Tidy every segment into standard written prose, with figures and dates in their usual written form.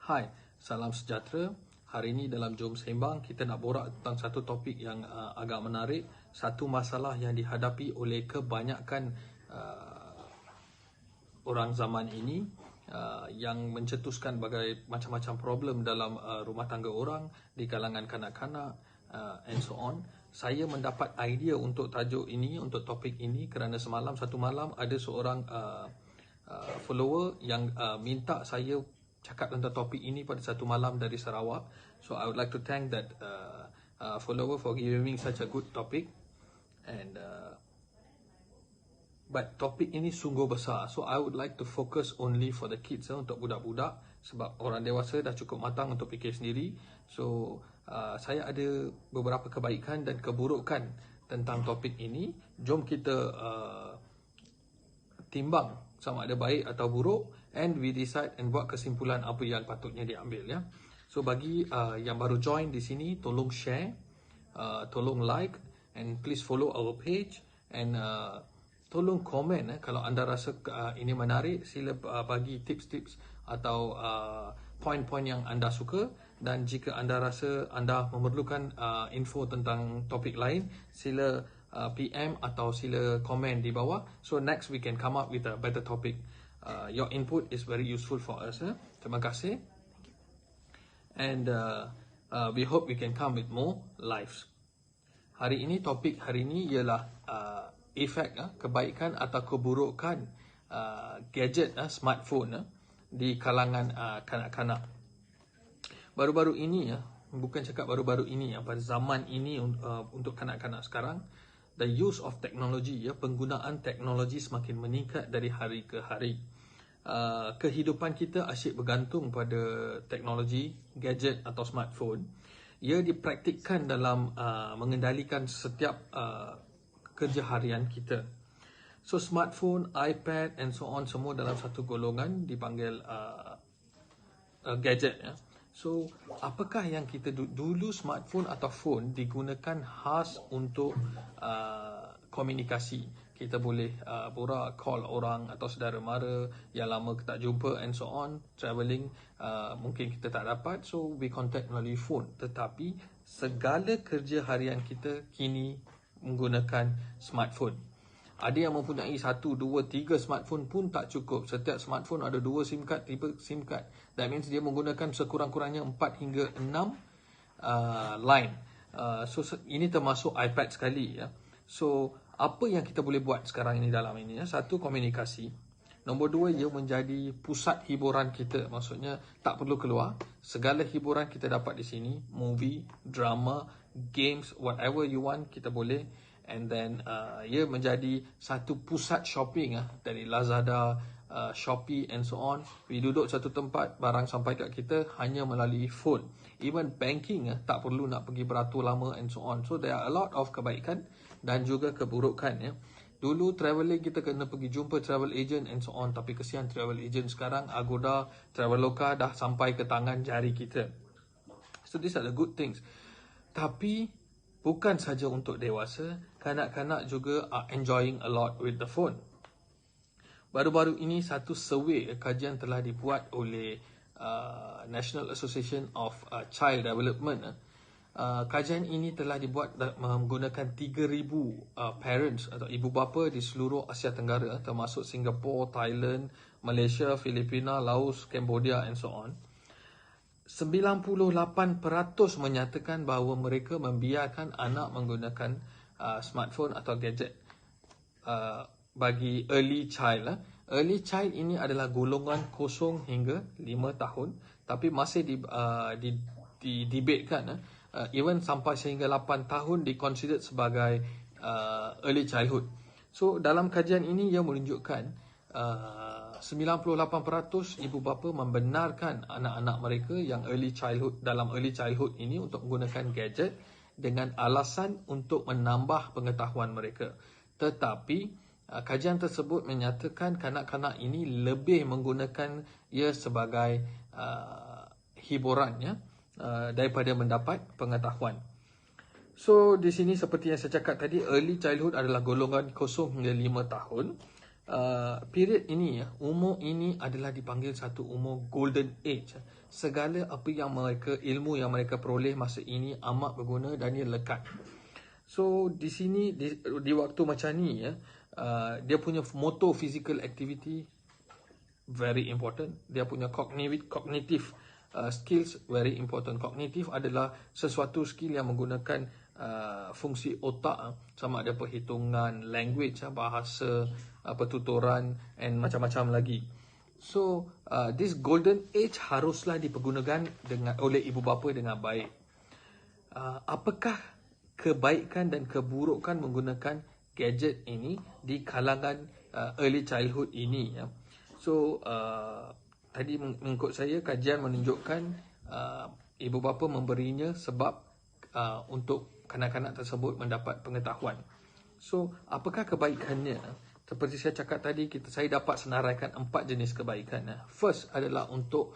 Hai, salam sejahtera. Hari ini dalam Jom Sembang kita nak borak tentang satu topik yang agak menarik. Satu masalah yang dihadapi oleh kebanyakan orang zaman ini yang mencetuskan macam-macam problem dalam rumah tangga orang di kalangan kanak-kanak and so on. Saya mendapat idea untuk tajuk ini, untuk topik ini kerana satu malam ada seorang follower yang minta saya cakap tentang topik ini pada satu malam dari Sarawak. So I would like to thank that follower for giving me such a good topic. And but topik ini sungguh besar. So I would like to focus only for the kids, untuk budak-budak, sebab orang dewasa dah cukup matang untuk fikir sendiri. So saya ada beberapa kebaikan dan keburukan tentang topik ini. Jom kita timbang sama ada baik atau buruk, and we decide and buat kesimpulan apa yang patutnya diambil, ya. So bagi yang baru join di sini, tolong share, tolong like, and please follow our page, and tolong komen kalau anda rasa ini menarik. Sila bagi tips-tips atau poin-poin yang anda suka, dan jika anda rasa anda memerlukan info tentang topik lain, sila PM atau sila komen di bawah. So next we can come up with a better topic. Your input is very useful for us. Terima kasih. And we hope we can come with more lives. Hari ini, topik hari ini ialah efek, kebaikan atau keburukan gadget, smartphone di kalangan kanak-kanak. Baru-baru ini, bukan cakap baru-baru ini, pada zaman ini untuk kanak-kanak sekarang, the use of technology, penggunaan teknologi semakin meningkat dari hari ke hari. Kehidupan kita asyik bergantung pada teknologi, gadget atau smartphone. Ia dipraktikkan dalam mengendalikan setiap kerja harian kita. So smartphone, iPad and so on, semua dalam satu golongan dipanggil gadget, ya. So apakah yang kita dulu smartphone atau phone digunakan khas untuk komunikasi. Kita boleh borak, call orang atau saudara mara yang lama kita tak jumpa and so on. Travelling mungkin kita tak dapat, so we contact melalui phone. Tetapi segala kerja harian kita kini menggunakan smartphone. Ada yang mempunyai 1, 2, 3 smartphone pun tak cukup. Setiap smartphone ada 2 SIM card, 3 SIM card. That means dia menggunakan sekurang-kurangnya 4 hingga 6 line. So ini termasuk iPad sekali, ya. So apa yang kita boleh buat sekarang ini dalam ini, ya? Satu, komunikasi. Nombor 2, ia menjadi pusat hiburan kita. Maksudnya tak perlu keluar. Segala hiburan kita dapat di sini. Movie, drama, games, whatever you want, kita boleh. And then ia menjadi satu pusat shopping, dari Lazada, Shopee and so on. We duduk satu tempat, barang sampai kat kita hanya melalui phone. Even banking, tak perlu nak pergi beratur lama and so on. So there are a lot of kebaikan dan juga keburukan, ya. Dulu travelling kita kena pergi jumpa travel agent and so on. Tapi kesian travel agent sekarang, Agoda, Traveloka dah sampai ke tangan jari kita. So these are the good things. Tapi bukan saja untuk dewasa, kanak-kanak juga are enjoying a lot with the phone. Baru-baru ini satu survey, kajian telah dibuat oleh National Association of Child Development. Kajian ini telah dibuat menggunakan 3,000 parents atau ibu bapa di seluruh Asia Tenggara, termasuk Singapura, Thailand, Malaysia, Filipina, Laos, Cambodia and so on. 98% menyatakan bahawa mereka membiarkan anak menggunakan smartphone atau gadget. Bagi early child, early child ini adalah golongan 0 hingga 5 tahun, tapi masih didebatekan, even sampai sehingga 8 tahun diconsidered sebagai early childhood. So dalam kajian ini ia menunjukkan 98% ibu bapa membenarkan anak-anak mereka yang dalam early childhood ini untuk menggunakan gadget dengan alasan untuk menambah pengetahuan mereka. Tetapi kajian tersebut menyatakan kanak-kanak ini lebih menggunakan ia sebagai hiburan, daripada mendapat pengetahuan. So di sini seperti yang saya cakap tadi, early childhood adalah golongan 0 hingga 5 tahun. Period ini, umur ini adalah dipanggil satu umur golden age. segala apa yang ilmu yang mereka peroleh masa ini amat berguna dan ia lekat. So di sini di waktu macam ni ya, dia punya motor physical activity very important. Dia punya cognitive skills very important. Kognitif adalah sesuatu skill yang menggunakan fungsi otak, sama ada perhitungan, language, bahasa, pertuturan and macam-macam lagi. So this golden age haruslah dipergunakan oleh ibu bapa dengan baik. Apakah kebaikan dan keburukan menggunakan gadget ini di kalangan early childhood ini ya? So tadi mengikut saya, kajian menunjukkan ibu bapa memberinya sebab untuk kanak-kanak tersebut mendapat pengetahuan. So apakah kebaikannya? Seperti saya cakap tadi, saya dapat senaraikan 4 jenis kebaikan. First adalah untuk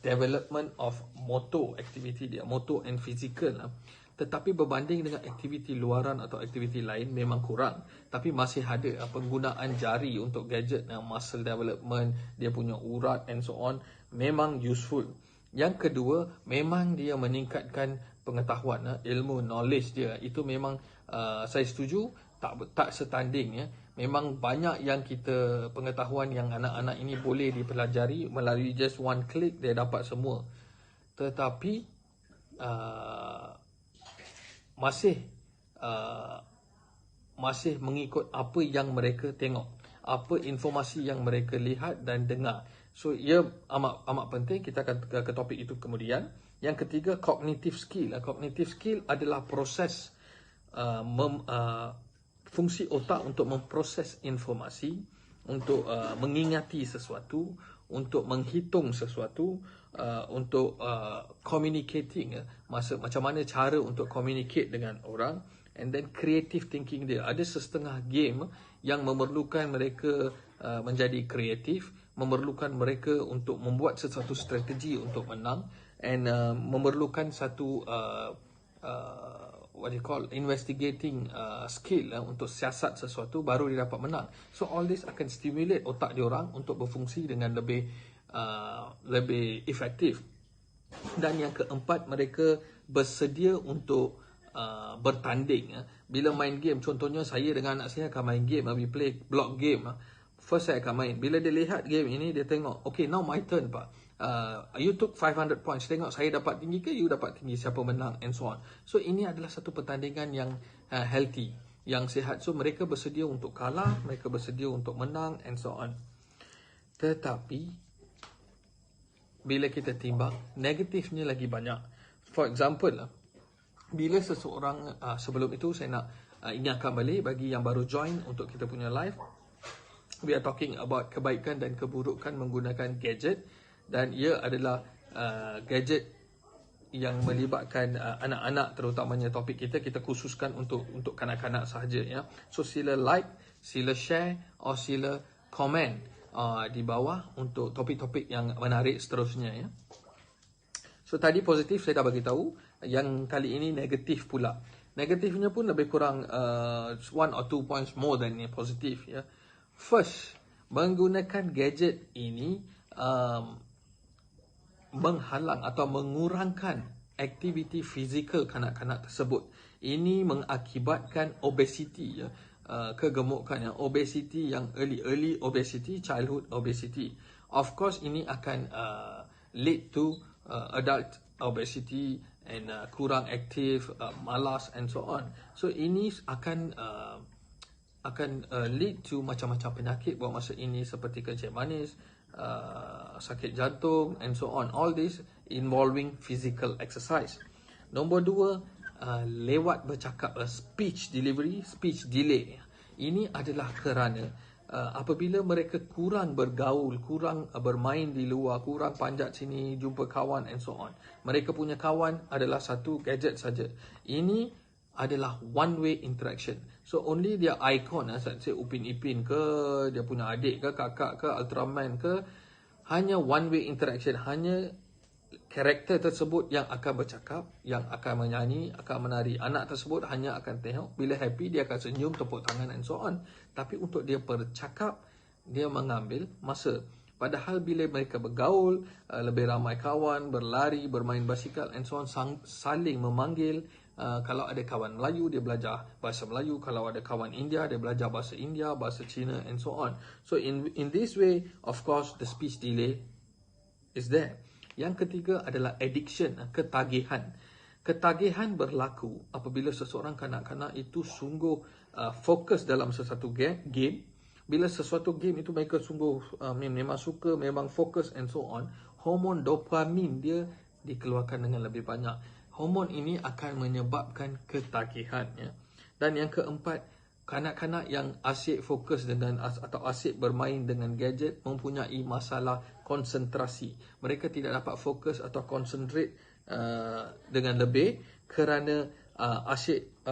development of motor activity dia, motor and physical. Tetapi berbanding dengan aktiviti luaran atau aktiviti lain memang kurang. Tapi masih ada penggunaan jari untuk gadget, muscle development, dia punya urat and so on, memang useful. Yang kedua, memang dia meningkatkan pengetahuan, ilmu, knowledge dia. Itu memang saya setuju, tak setanding ya. Memang banyak yang pengetahuan yang anak-anak ini boleh dipelajari melalui just one click, dia dapat semua. Tetapi masih mengikut apa yang mereka tengok, apa informasi yang mereka lihat dan dengar. So ia amat penting. Kita akan ke topik itu kemudian. Yang ketiga, cognitive skill. Cognitive skill adalah proses fungsi otak untuk memproses informasi, untuk mengingati sesuatu, untuk menghitung sesuatu, untuk communicating, macam mana cara untuk communicate dengan orang, and then creative thinking dia. Ada setengah game yang memerlukan mereka menjadi kreatif, memerlukan mereka untuk membuat sesuatu strategi untuk menang, and memerlukan satu investigating skill untuk siasat sesuatu, baru dia dapat menang. So all this akan stimulate otak diorang untuk berfungsi dengan lebih efektif. Dan yang keempat, mereka bersedia untuk bertanding. Bila main game, contohnya saya dengan anak saya akan main game, we play block game. First saya akan main, bila dia lihat game ini, dia tengok, okay, now my turn pak, you took 500 points, tengok saya dapat tinggi ke, you dapat tinggi, siapa menang, and so on. So ini adalah satu pertandingan yang healthy, yang sihat. So mereka bersedia untuk kalah, mereka bersedia untuk menang, and so on. Tetapi bila kita timbang, negatifnya lagi banyak. For example, bila seseorang, sebelum itu saya nak ingatkan balik bagi yang baru join untuk kita punya live, we are talking about kebaikan dan keburukan menggunakan gadget, dan ia adalah gadget yang melibatkan anak-anak, terutamanya topik kita khususkan untuk kanak-kanak sahaja ya. So sila like, sila share, or sila komen di bawah untuk topik-topik yang menarik seterusnya ya. So tadi positif saya dah bagi tahu, yang kali ini negatif pula. Negatifnya pun lebih kurang 1 or 2 points more than yang positif ya. First, menggunakan gadget ini menghalang atau mengurangkan aktiviti fizikal kanak-kanak tersebut. Ini mengakibatkan obesity ya, kegemukan, obesity yang early obesity, childhood obesity. Of course ini akan lead to adult obesity and kurang aktif, malas and so on. So ini akan lead to macam-macam penyakit buat masa ini, seperti kencing manis, sakit jantung and so on. All this involving physical exercise. Nombor 2, lewat bercakap, speech delivery, speech delay. Ini adalah kerana apabila mereka kurang bergaul, kurang bermain di luar, kurang panjat sini, jumpa kawan and so on. Mereka punya kawan adalah satu gadget saja. Ini adalah one way interaction. So only dia icon, say Upin Ipin ke, dia punya adik ke, kakak ke, Ultraman ke, hanya one way interaction. Hanya karakter tersebut yang akan bercakap, yang akan menyanyi, akan menari. Anak tersebut hanya akan tengok, bila happy dia akan senyum, tepuk tangan and so on. Tapi untuk dia bercakap, dia mengambil masa. Padahal bila mereka bergaul, lebih ramai kawan, berlari, bermain basikal and so on, saling memanggil. Kalau ada kawan Melayu, dia belajar bahasa Melayu. Kalau ada kawan India, dia belajar bahasa India, bahasa Cina and so on. So in this way, of course, the speech delay is there. Yang ketiga adalah addiction, ketagihan. Ketagihan berlaku apabila seseorang kanak-kanak itu sungguh fokus dalam sesuatu game. Bila sesuatu game itu mereka sungguh memang suka, memang fokus and so on, hormon dopamin dia dikeluarkan dengan lebih banyak. Hormon ini akan menyebabkan ketagihan. Ya. Dan yang keempat, kanak-kanak yang asyik fokus dengan atau asyik bermain dengan gadget mempunyai masalah konsentrasi. Mereka tidak dapat fokus atau concentrate dengan lebih kerana asyik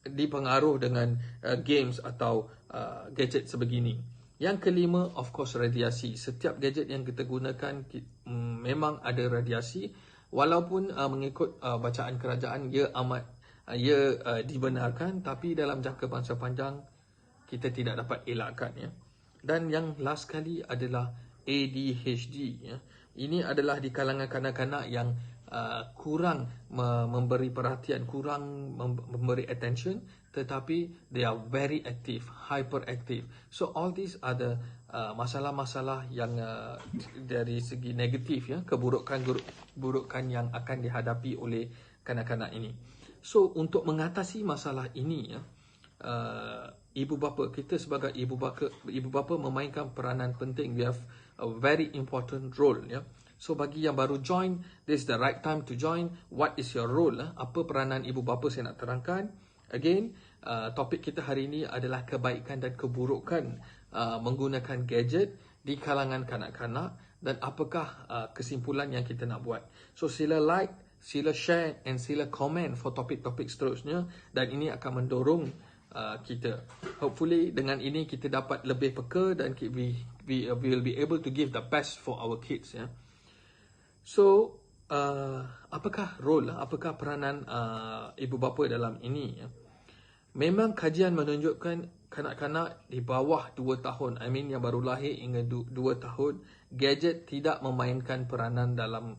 dipengaruh dengan games atau gadget sebegini. Yang kelima, of course, radiasi. Setiap gadget yang kita gunakan memang ada radiasi. Walaupun mengikut bacaan kerajaan ia dibenarkan, tapi dalam jangka masa panjang kita tidak dapat elakkan. Ya. Dan yang last kali adalah ADHD. Ya. Ini adalah di kalangan kanak-kanak yang kurang memberi perhatian, kurang memberi attention, tetapi they are very active, hyperactive. So all these are the masalah-masalah yang dari segi negatif, ya, keburukan yang akan dihadapi oleh kanak-kanak ini. So untuk mengatasi masalah ini, ya, ibu bapa, kita sebagai ibu bapa memainkan peranan penting. We have a very important role. Ya. So bagi yang baru join, this is the right time to join. What is your role? Apa peranan ibu bapa, saya nak terangkan. Again, topik kita hari ini adalah kebaikan dan keburukan menggunakan gadget di kalangan kanak-kanak dan apakah kesimpulan yang kita nak buat. So sila like, sila share and sila komen for topik-topik seterusnya, dan ini akan mendorong kita. Hopefully dengan ini kita dapat lebih peka dan we will be able to give the best for our kids. Ya. So apakah role, apakah peranan ibu bapa dalam ini? Ya? Memang kajian menunjukkan kanak-kanak di bawah 2 tahun, yang baru lahir hingga 2 tahun, gadget tidak memainkan peranan dalam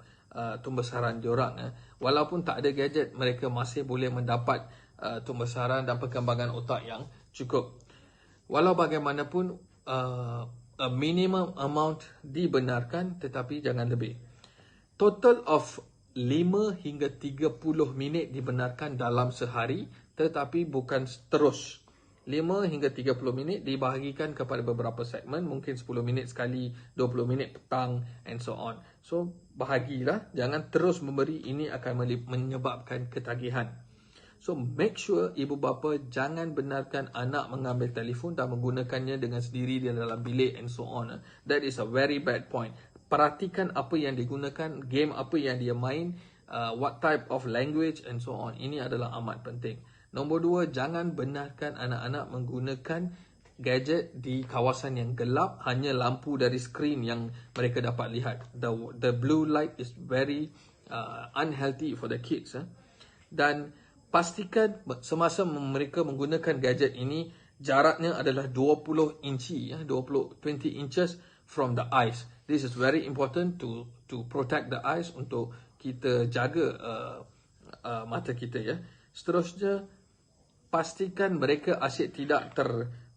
tumbesaran diorang. Walaupun tak ada gadget, mereka masih boleh mendapat tumbesaran dan perkembangan otak yang cukup. Walau bagaimanapun, a minimum amount dibenarkan, tetapi jangan lebih. Total of 5 hingga 30 minit dibenarkan dalam sehari, tetapi bukan terus. 5 hingga 30 minit dibahagikan kepada beberapa segmen, mungkin 10 minit sekali, 20 minit petang and so on. So bahagilah, jangan terus memberi, ini akan menyebabkan ketagihan. So make sure ibu bapa jangan benarkan anak mengambil telefon dan menggunakannya dengan sendiri di dalam bilik and so on. That is a very bad point. Perhatikan apa yang digunakan, game apa yang dia main, what type of language and so on. Ini adalah amat penting. Nombor 2, jangan benarkan anak-anak menggunakan gadget di kawasan yang gelap, hanya lampu dari skrin yang mereka dapat lihat. The blue light is very unhealthy for the kids. Dan pastikan semasa mereka menggunakan gadget ini, jaraknya adalah 20 inci, 20 inches from the eyes. This is very important to protect the eyes, untuk kita jaga mata kita. Ya. Seterusnya, pastikan mereka asyik tidak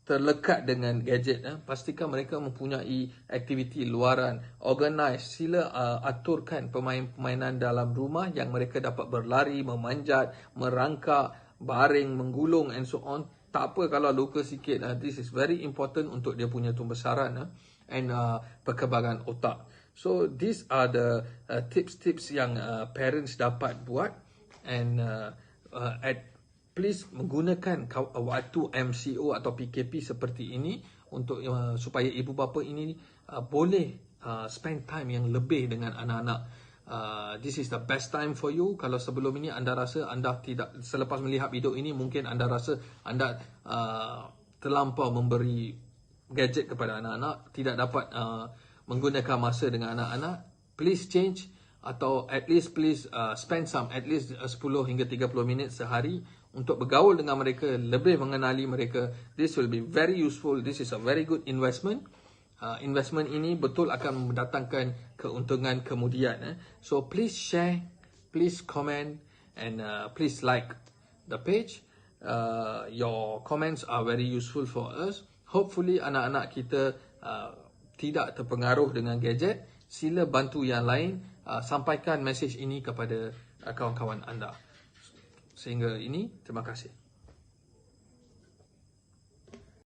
terlekat dengan gadget. Pastikan mereka mempunyai aktiviti luaran, organize. Sila aturkan permainan dalam rumah yang mereka dapat berlari, memanjat, merangkak, baring, menggulung and so on. Tak apa kalau luka sikit. This is very important untuk dia punya tumbesaran and perkembangan otak. So these are the tips-tips yang parents dapat buat, and please menggunakan waktu MCO atau PKP seperti ini untuk supaya ibu bapa ini boleh spend time yang lebih dengan anak-anak. This is the best time for you. Kalau sebelum ini anda rasa anda tidak, selepas melihat video ini mungkin anda rasa anda terlampau memberi gadget kepada anak-anak, tidak dapat menggunakan masa dengan anak-anak, please change, atau at least please spend at least 10 hingga 30 minit sehari untuk bergaul dengan mereka, lebih mengenali mereka. This will be very useful. This is a very good investment. investment ini betul akan mendatangkan keuntungan kemudian. So please share, please comment, and please like the page. Your comments are very useful for us. Hopefully anak-anak kita tidak terpengaruh dengan gadget. Sila bantu yang lain, sampaikan mesej ini kepada kawan-kawan anda. Sehingga ini, terima kasih.